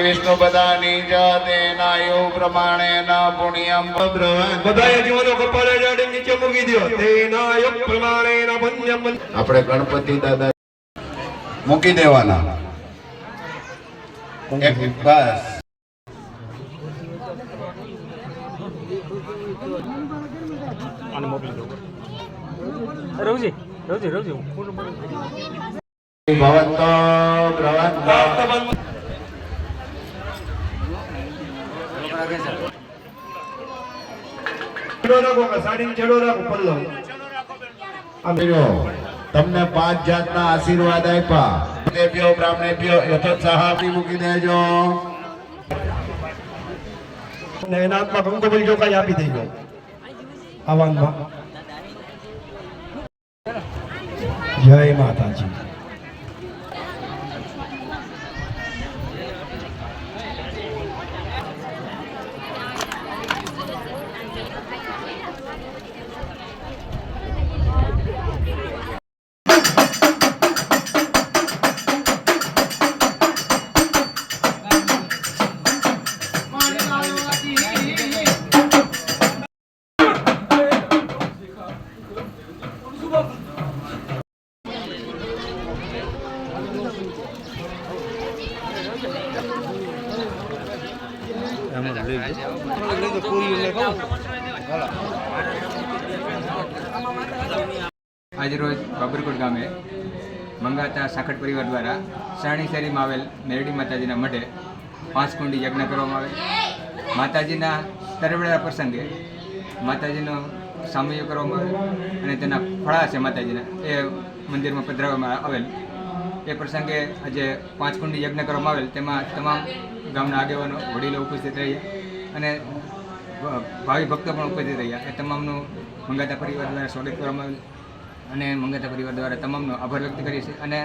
વિષ્ણુ બધાની જાતે નાયો પ્રમાણે ના પુણ્યમ બધાએ જીવનો કપાળે જાડે નીચે મૂકી દો તેના યોગ પ્રમાણે ના પુણ્યમ. આપણે ગણપતિ દાદા મૂકી દેવાના એક બસ. અને મોકલી દો રવજી રવજી રવજી ભવંતો ભ્રવંતો તમને 5 જાતના આશીર્વાદ આપ્યા. દેવ્યો બ્રાહ્મણેભ્યો યથોત્સાહ મૂકી દેજો. એના હાથમાં કંકોબલ ચોખાઈ આપી દેજો આવાનમાં. જય માતાજી. આજરોજ બાબરકોટ ગામે મંગાતા સાખટ પરિવાર દ્વારા સાણી શેરીમાં આવેલ મેરડી માતાજીના મઢે 5 કુંડી યજ્ઞ કરવામાં આવે. માતાજીના તરવેડા પ્રસંગે માતાજીનો સામયો કરવામાં આવે અને તેના ફળા છે માતાજીના એ મંદિરમાં પધરાવવામાં આવેલ. એ પ્રસંગે આજે 5 કુંડી યજ્ઞ કરવામાં આવેલ. તેમાં તમામ ગામના આગેવાનો વડીલો ઉપસ્થિત રહ્યા અને ભાવિ ભક્તો પણ ઉપસ્થિત રહ્યા. એ તમામનું મંગાતા પરિવાર દ્વારા સ્વાગત કરવામાં આવેલ અને મંગાતા પરિવાર દ્વારા તમામનો આભાર વ્યક્ત કરીએ છીએ. અને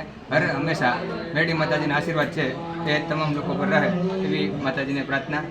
હંમેશા મેરડી માતાજીના આશીર્વાદ છે એ તમામ લોકો પર રહે એવી માતાજીને પ્રાર્થના.